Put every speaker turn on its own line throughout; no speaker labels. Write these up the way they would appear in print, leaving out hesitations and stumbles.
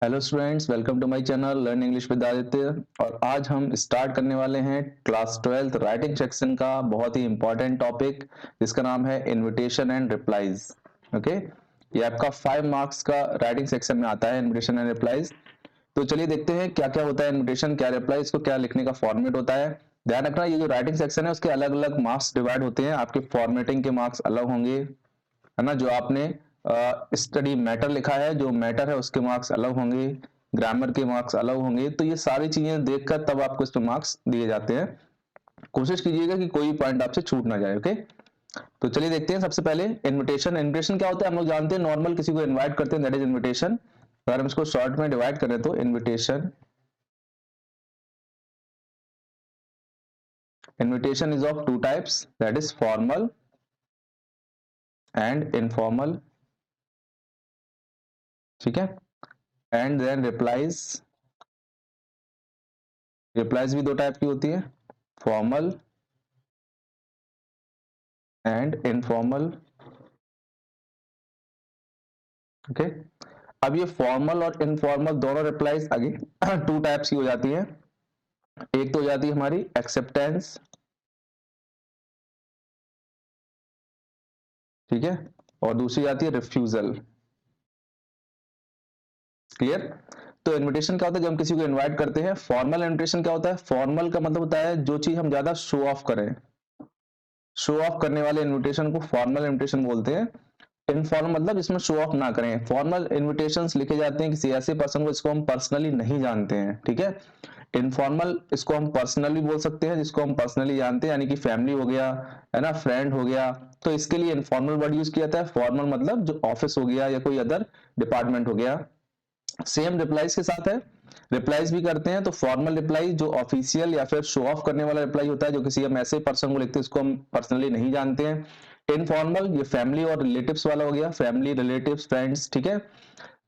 Hello students, welcome to my channel learn English with Aditya. और आज हम स्टार्ट करने वाले हैं क्लास 12th राइटिंग सेक्शन का बहुत ही इंपॉर्टेंट टॉपिक जिसका नाम है इनविटेशन एंड रिप्लाईज। ओके, ये आपका 5 मार्क्स का राइटिंग सेक्शन में आता है, इनविटेशन एंड रिप्लाईज। तो चलिए देखते हैं क्या क्या होता है इनविटेशन, क्या रिप्लाईज को क्या लिखने का फॉर्मेट होता है। ध्यान रखना, ये जो राइटिंग सेक्शन है उसके अलग अलग मार्क्स डिवाइड होते हैं। आपके फॉर्मेटिंग के मार्क्स अलग होंगे, है ना। जो आपने स्टडी मैटर लिखा है, जो मैटर है उसके मार्क्स अलग होंगे, ग्रामर के मार्क्स अलग होंगे। तो ये सारी चीजें देखकर तब आपको इस पे मार्क्स दिए जाते हैं। कोशिश कीजिएगा कि कोई पॉइंट आपसे छूट ना जाए। ओके, तो चलिए देखते हैं। सबसे पहले इनविटेशन। इनविटेशन क्या होता है हम लोग जानते हैं, नॉर्मल किसी को इनवाइट करते हैं, दैट इज इनविटेशन। अगर हम इसको शॉर्ट में डिवाइड करें तो invitation is of two types, that is formal and informal. ठीक है, एंड देन रिप्लाईज। रिप्लाईज भी दो टाइप की होती है, फॉर्मल एंड इनफॉर्मल। ओके, अब ये फॉर्मल और इनफॉर्मल दोनों रिप्लाईज अगेन टू टाइप्स की हो जाती है। एक तो हो जाती है हमारी एक्सेप्टेंस, ठीक है, और दूसरी आती है रिफ्यूजल। क्लियर। तो इनविटेशन क्या होता है, जब हम किसी को इनवाइट करते हैं। फॉर्मल इनविटेशन क्या होता है, फॉर्मल का मतलब होता है जो चीज हम ज्यादा शो ऑफ करें। शो ऑफ करने वाले इनविटेशन को फॉर्मल इनविटेशन बोलते हैं। इनफॉर्मल मतलब इसमें शो ऑफ ना करें। फॉर्मल इनविटेशंस लिखे जाते हैं किसी ऐसे पर्सन को जिसको हम पर्सनली नहीं जानते हैं, ठीक है। इनफॉर्मल इसको हम पर्सनली बोल सकते हैं, जिसको हम पर्सनली जानते हैं, यानी कि फैमिली हो गया, है ना, फ्रेंड हो गया। तो इसके लिए इनफॉर्मल वर्ड यूज किया जाता है। फॉर्मल मतलब जो ऑफिस हो गया या कोई अदर डिपार्टमेंट हो गया। सेम रिप्लाईज के साथ है, रिप्लाईज भी करते हैं। तो फॉर्मल रिप्लाई जो ऑफिशियल या फिर शो ऑफ करने वाला रिप्लाई होता है, जो किसी हम ऐसे पर्सन को लिखते हैं इसको हम पर्सनली नहीं जानते हैं। इनफॉर्मल ये फैमिली और रिलेटिव्स वाला हो गया, फैमिली, रिलेटिव्स, फ्रेंड्स, ठीक है।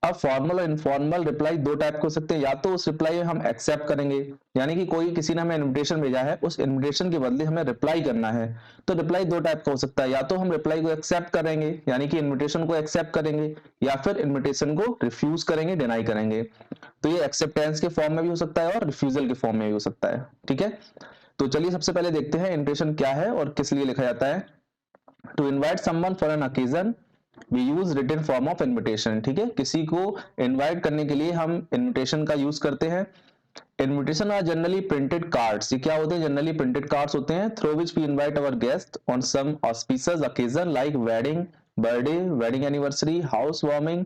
अब फॉर्मल और इनफॉर्मल रिप्लाई दो टाइप के हो सकते हैं। या तो उस रिप्लाई हम एक्सेप्ट करेंगे, यानी कि कोई किसी ने हमें इनविटेशन भेजा है, उस इनविटेशन के बदले हमें रिप्लाई करना है। तो रिप्लाई दो टाइप का हो सकता है, या तो हम रिप्लाई को एक्सेप्ट करेंगे यानी कि इनविटेशन को एक्सेप्ट करेंगे, या फिर इनविटेशन को रिफ्यूज करेंगे, डिनाई करेंगे। तो ये एक्सेप्टेंस के फॉर्म में भी हो सकता है और रिफ्यूजल के फॉर्म में भी हो सकता है, ठीक है। तो चलिए सबसे पहले देखते हैं इनविटेशन क्या है और किस लिए लिखा जाता है। To invite someone for an occasion we use written form of invitation. ठीक है, किसी को इनवाइट करने के लिए हम इनविटेशन का यूज करते हैं। Invitation are generally printed cards. ये क्या होते हैं, जनरली प्रिंटेड कार्ड्स होते हैं, through which we invite our guest on some auspicious occasion like wedding, birthday, wedding anniversary, house warming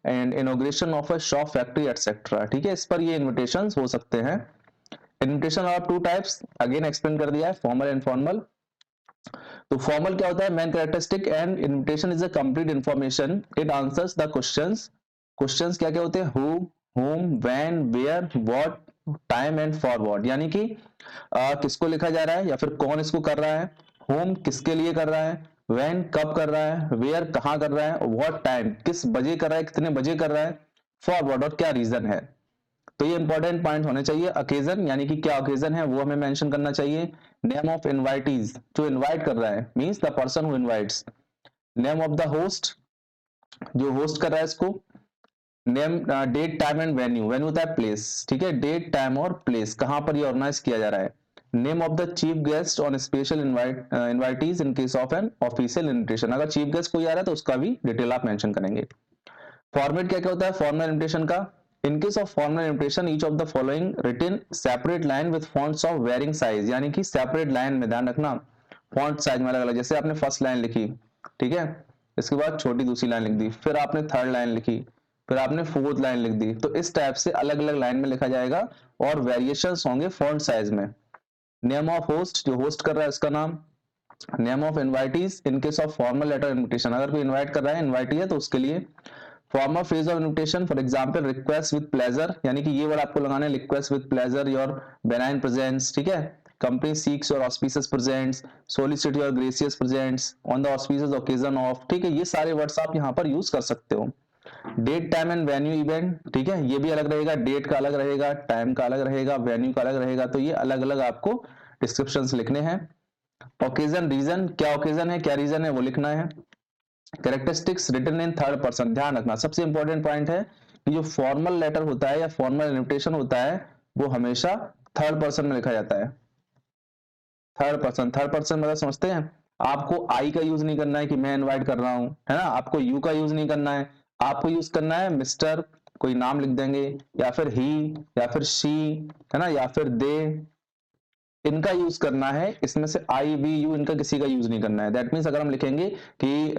and inauguration of a shop, factory etcetera. ठीक है, इस पर ये इनविटेशन हो सकते हैं। Invitation are two types, again explain कर दिया है, फॉर्मल एंड इनफॉर्मल। तो फॉर्मल क्या होता है, main characteristic and invitation is a complete information, it answers the questions. Questions क्या क्या होते हैं, who, whom, when, where, what, time and for what. यानी कि किसको लिखा जा रहा है या फिर कौन इसको कर रहा है, whom किसके लिए कर रहा है, when कब कर रहा है, where कहाँ कर रहा है, what टाइम किस बजे कर रहा है, कितने बजे कर रहा है, फॉर व्हाट और क्या रीजन है। तो ये इंपॉर्टेंट पॉइंट होने चाहिए। अकेजन यानी कि क्या ओकेजन है वो हमें मेंशन करना चाहिए। नेम ऑफ इनवाइटीज, जो इनवाइट कर रहा है means the person who invites. Name of the host, जो होस्ट कर रहा है इसको। Name, date, time and venue, venue होता है प्लेस, ठीक है, डेट, टाइम और प्लेस, कहां पर ये ऑर्गेनाइज किया जा रहा है। Name of the chief guest on special invitees in case of an official invitation. अगर चीफ गेस्ट कोई आ रहा है तो उसका भी डिटेल आप मेंशन करेंगे। फॉर्मेट क्या क्या होता है फॉर्मल इन्विटेशन का। In case of formal invitation each of the following written separate line with fonts of varying size, यानी कि सेपरेट लाइन में, ध्यान रखना, फॉन्ट साइज में अलग अलग। जैसे आपने फर्स्ट लाइन लिखी, ठीक है, इसके बाद छोटी दूसरी लाइन लिख दी, फिर आपने थर्ड लाइन लिखी, फिर आपने फोर्थ लाइन लिख दी। तो इस टाइप से अलग अलग लाइन में लिखा जाएगा और वेरिएशंस होंगे फॉन्ट साइज में। नेम ऑफ होस्ट, जो होस्ट कर रहा है उसका नाम। Name of invitees in case of formal letter invitation, अगर कोई इनवाइट कर रहा है, इनवाइटी है तो उसके लिए। Formal phase of invitation, for example request with pleasure, यानी कि ये वर्ड आपको लगाना है, request with pleasure your benign presents, ठीक है। Company seeks your auspicious presents, solicit your gracious presents on the auspicious occasion of, ठीक है, ये सारे वर्ड्स आप यहाँ पर यूज कर सकते हो। Date, time and venue event, ठीक है, ये भी अलग रहेगा, डेट का अलग रहेगा, टाइम का अलग रहेगा, वेन्यू का अलग रहेगा। तो ये अलग अलग आपको डिस्क्रिप्शंस लिखने हैं। ओकेजन, रीजन, क्या ओकेजन है, क्या रीजन है वो लिखना है। Characteristics written in third person, ध्यान रखना सबसे इंपॉर्टेंट पॉइंट है कि जो फॉर्मल लेटर होता है या फॉर्मल इन्विटेशन होता है वो हमेशा थर्ड पर्सन में लिखा जाता है। थर्ड पर्सन मतलब समझते हैं, आपको आई का यूज नहीं करना है कि मैं इनवाइट कर रहा हूं, है ना, आपको यू का यूज नहीं करना है, आपको यूज करना है मिस्टर, कोई नाम लिख देंगे, या फिर ही, या फिर शी, है ना, या फिर दे, इनका यूज करना है। इसमें से आई वी यू इनका किसी का यूज नहीं करना है। दैट मीन्स अगर हम लिखेंगे कि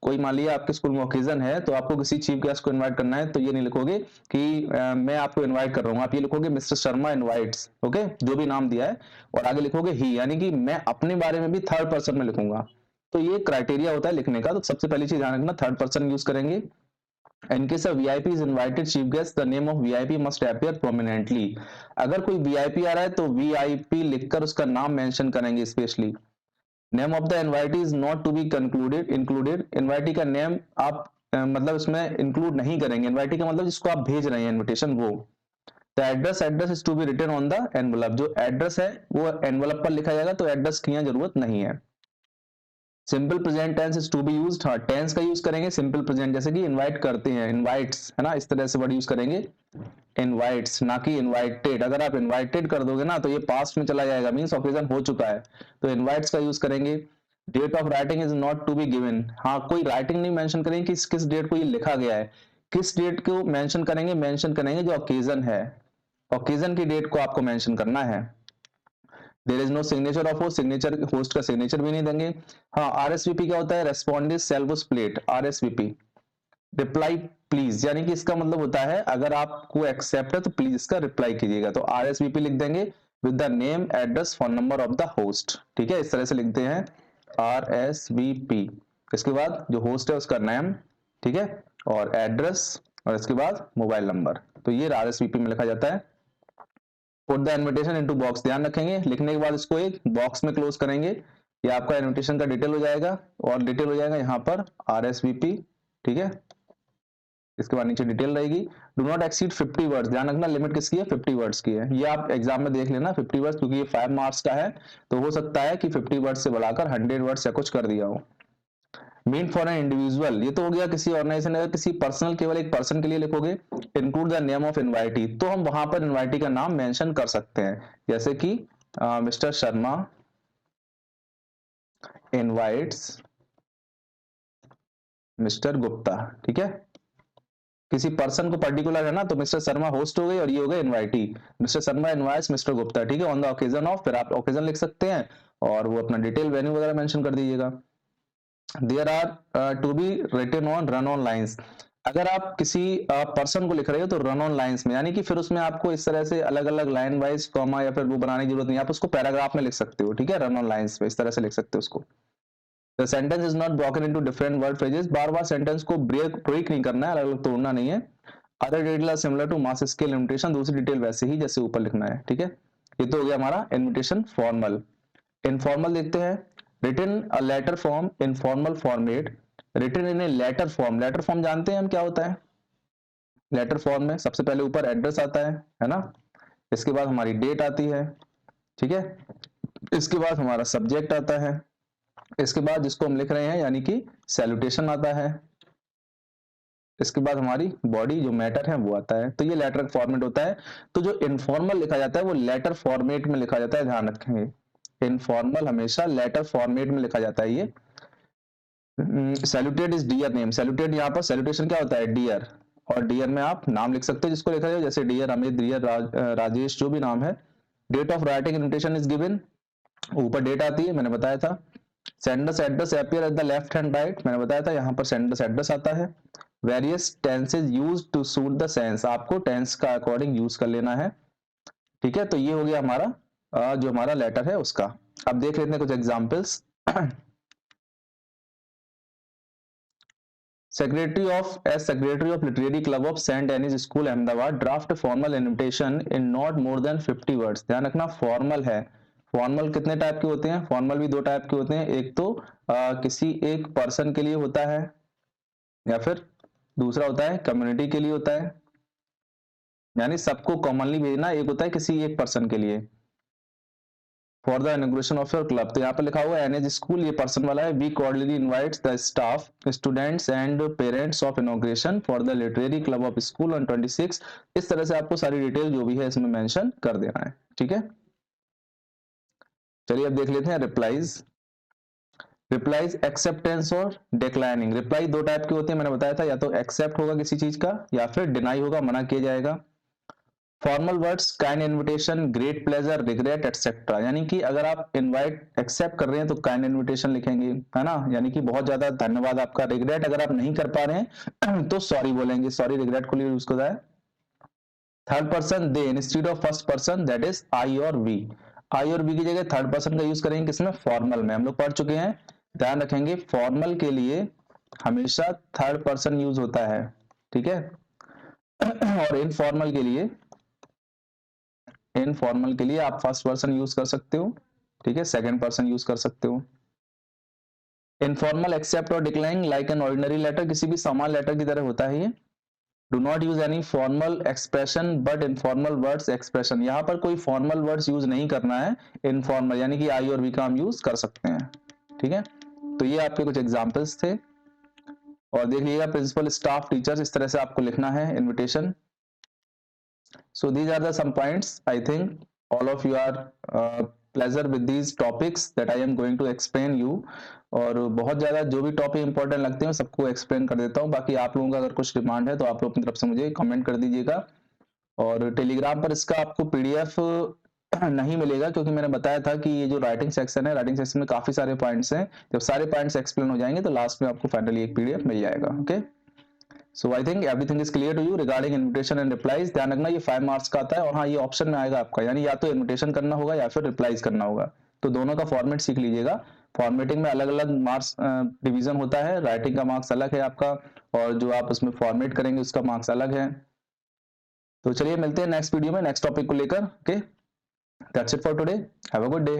कोई मान लिया आपके स्कूल में ओकेजन है तो आपको किसी चीफ गेस्ट को इनवाइट करना है, तो ये नहीं लिखोगे कि मैं आपको इनवाइट कर रहा हूँ, आप ये लिखोगे मिस्टर शर्मा इनवाइट्स, ओके, जो भी नाम दिया है, और आगे लिखोगे ही, यानी कि मैं अपने बारे में भी थर्ड पर्सन में लिखूंगा। तो ये क्राइटेरिया होता है लिखने का। तो सबसे पहली चीज ध्यान रखना, थर्ड पर्सन यूज करेंगे। In case a VIP is invited chief guest, the name of VIP must appear prominently. अगर कोई VIP आ रहा है तो VIP लिखकर उसका नाम मेंशन करेंगे specially. Name of the invitee is not to be concluded included, invitee का नेम आप मतलब इसमें इंक्लूड नहीं करेंगे। इनवाइटी का मतलब जिसको आप भेज रहे हैं इनविटेशन, वो। The address is to be written on the envelope, जो एड्रेस है वो एनवलप पर लिखा जाएगा, तो एड्रेस की यहाँ जरूरत नहीं है। Simple present tense is to be used, हाँ टेंस का यूज करेंगे सिंपल प्रेजेंट, जैसे कि इनवाइट करते हैं, इनवाइट्स, है ना, इस तरह से वर्ड यूज करेंगे, इनवाइट्स, ना कि इनवाइटेड। अगर आप इनवाइटेड कर दोगे ना तो ये पास्ट में चला जाएगा, मींस ओकेजन हो चुका है, तो इनवाइट्स का यूज करेंगे। Date of writing is not to be given, हाँ कोई राइटिंग नहीं मेंशन करेंगे कि किस डेट को ये लिखा गया है, किस डेट को मेंशन करेंगे, मेंशन करेंगे जो ओकेजन है, ओकेजन की डेट को आपको मेंशन करना है। There is no signature of host, signature host का सिग्नेचर भी नहीं देंगे। हाँ आरएसवीपी क्या होता है, रेस्पॉन्डिस सेल्वस प्लेट, आरएसवीपी, रिप्लाई प्लीज, यानी कि इसका मतलब होता है अगर आपको एक्सेप्ट है तो प्लीज इसका रिप्लाई कीजिएगा, तो आरएसवीपी लिख देंगे with the name address phone number of the host, ठीक है, इस तरह से लिखते हैं आरएसवीपी। इसके बाद जो होस्ट है उसका नेम, ठीक है, और एड्रेस, और इसके बाद मोबाइल नंबर, तो ये आरएसवीपी में लिखा जाता है। Put the invitation into box, ध्यान रखेंगे लिखने के बाद इसको एक बॉक्स में क्लोज करेंगे, ये आपका इन्विटेशन का डिटेल हो जाएगा, और डिटेल हो जाएगा यहाँ पर आरएसवीपी, ठीक है, इसके बाद नीचे डिटेल रहेगी। डू नॉट एक्सीड 50 वर्ड्स, ध्यान रखना लिमिट किसकी है, 50 वर्ड्स की है, ये आप एग्जाम में देख लेना 50 वर्ड्स, क्योंकि ये 5 मार्क्स का है, तो हो सकता है कि 50 वर्ड्स से बढ़ाकर 100 वर्ड्स या कुछ कर दिया हो। मीन फॉर एन इंडिविजुअल, ये तो हो गया किसी ऑर्गेनाइजेशन, अगर किसी पर्सनल, केवल एक पर्सन के लिए लिखोगे, include the name of invitee, तो हम वहां पर इनवाइटी का नाम मेंशन कर सकते हैं, जैसे कि mister Sharma invites mister Gupta, ठीक है, किसी पर्सन को पर्टिकुलर है ना, तो मिस्टर शर्मा होस्ट हो गई और ये हो गए invitee, mister Sharma invites mister Gupta, ठीक है, ऑन द ओकेजन ऑफ, फिर आप ओकेजन लिख सकते हैं और वो अपना डिटेल वेन्यू वगैरह मेंशन कर दीजिएगा। There are to be written on run on lines, अगर आप किसी पर्सन को लिख रहे हो तो रन ऑन लाइंस में, यानी कि फिर उसमें आपको इस तरह से अलग अलग लाइन वाइज कॉमा या फिर वो बनाने की जरूरत नहीं, आप उसको पैराग्राफ में लिख सकते हो, ठीक है, रन ऑन लाइंस में इस तरह से लिख सकते हो उसको। The sentence is not broken into different word phrases, बार बार सेंटेंस को ब्रेक नहीं करना है, अलग अलग तोड़ना नहीं है। Other detail are similar to mass scale invitation, दूसरी डिटेल वैसे ही जैसे ऊपर लिखना है, ठीक है। ये तो हो गया हमारा इन्विटेशन फॉर्मल। इनफॉर्मल देखते हैं, written a letter form in formal format, written in a letter form, letter form जानते हैं हम क्या होता है, लेटर फॉर्म में सबसे पहले ऊपर एड्रेस आता है ना, इसके बाद हमारी डेट आती है, ठीक है, इसके बाद हमारा सब्जेक्ट आता है, इसके बाद जिसको हम लिख रहे हैं यानी कि सैल्यूटेशन आता है, इसके बाद हमारी बॉडी जो मैटर है वो आता है, तो ये लेटर फॉर्मेट होता है। तो जो इनफॉर्मल लिखा जाता है वो लेटर फॉर्मेट में लिखा जाता है, ध्यान रखेंगे, इनफॉर्मल हमेशा लेटर फॉर्मेट में लिखा जाता है। ये saluted is dear name, saluted यहाँ पर सैल्यूटेशन क्या होता है, डियर, और डियर में आप नाम लिख सकते हो जिसको लिखा जाए, जैसे डियर अमित, डियर राजेश, जो भी नाम है। Date of writing invitation is given, ऊपर डेट आती है, मैंने बताया था। Sender's address appear at the left hand right, मैंने बताया था यहाँ पर सेंडर्स एड्रेस आता है। Various tenses use to suit the sense, आपको टेंस का अकॉर्डिंग यूज कर लेना है, ठीक है। तो ये हो गया हमारा जो हमारा लेटर है उसका। अब देख लेते हैं कुछ examples. Secretary of literary club of Saint Annie's school Ahmedabad draft formal invitation in not more than 50 words, ध्यान रखना फॉर्मल है। फॉर्मल कितने टाइप के होते हैं, फॉर्मल भी दो टाइप के होते हैं, एक तो किसी एक पर्सन के लिए होता है, या फिर दूसरा होता है कम्युनिटी के लिए होता है, यानी सबको कॉमनली भेजना, एक होता है किसी एक पर्सन के लिए। For the inauguration of your club, तो यहाँ पे लिखा हुआ है एनएच स्कूल, ये पर्सन वाला है। We cordially invites the staff, students and parents of inauguration for the literary club of school on 26। इस तरह से आपको सारी डिटेल जो भी है इसमें मेंशन कर देना है, ठीक है। चलिए अब देख लेते हैं रिप्लाईज। रिप्लाईज एक्सेप्टेंस और डिक्लाइनिंग। रिप्लाई दो टाइप के होते हैं, मैंने बताया था, या तो एक्सेप्ट होगा किसी चीज का या फिर डिनाई होगा, मना किया जाएगा। Formal words kind invitation, great pleasure, regret etcetera, यानी कि अगर आप इनवाइट एक्सेप्ट कर रहे हैं तो काइंड इनविटेशन लिखेंगे, है ना, यानी कि बहुत ज्यादा धन्यवाद आपका। रिग्रेट अगर आप नहीं कर पा रहे हैं तो सॉरी बोलेंगे, सॉरी रिग्रेट को यूज होता है। Third person they instead of first person, that is I और वी। आई और वी की जगह थर्ड पर्सन का यूज करेंगे किसमें, फॉर्मल में। हम लोग पढ़ चुके हैं, ध्यान रखेंगे फॉर्मल के लिए हमेशा थर्ड पर्सन यूज होता है, ठीक है। और इनफॉर्मल के लिए आप फर्स्ट पर्सन यूज कर सकते हो, ठीक है, सेकंड पर्सन यूज कर सकते हो। इनफॉर्मल एक्सेप्ट और decline like an ordinary letter, किसी भी सामान्य लेटर की तरह होता है ये। Do not use any formal expression but informal words expression, यहां पर कोई फॉर्मल वर्ड्स यूज नहीं करना है, इनफॉर्मल यानी कि आई और वी का हम यूज कर सकते हैं, ठीक है। तो ये आपके कुछ एग्जांपल्स थे। और देखिएगा प्रिंसिपल, स्टाफ, टीचर्स, इस तरह से आपको लिखना है invitation. So these are the some points. I think all of you are pleasure with these topics that I am going to explain you. और बहुत ज़्यादा जो भी टॉपिक इंपॉर्टेंट लगते हैं सबको एक्सप्लेन कर देता हूँ। बाकी आप लोगों का अगर कुछ डिमांड है तो आप लोग अपनी तरफ से मुझे कमेंट कर दीजिएगा। और टेलीग्राम पर इसका आपको पीडीएफ नहीं मिलेगा, क्योंकि मैंने बताया था कि ये जो राइटिंग सेक्शन है, राइटिंग सेक्शन में काफ़ी सारे पॉइंट्स हैं। जब सारे पॉइंट्स एक्सप्लेन हो जाएंगे तो लास्ट में आपको फाइनली एक पीडीएफ मिल जाएगा। Okay, so I think everything is clear to you regarding invitation and replies. ध्यान रखना ये 5 मार्क्स का आता है, और हाँ ये ऑप्शन में आएगा आपका, यानी या तो इन्विटेशन करना होगा या फिर रिप्लाईज करना होगा। तो दोनों का फॉर्मेट सीख लीजिएगा। फॉर्मेटिंग में अलग अलग मार्क्स डिवीजन होता है, राइटिंग का मार्क्स अलग है आपका, और जो आप उसमें फॉर्मेट करेंगे उसका मार्क्स अलग है। तो चलिए मिलते हैं नेक्स्ट वीडियो में नेक्स्ट टॉपिक को लेकर। Okay, that's it for today, have a good day.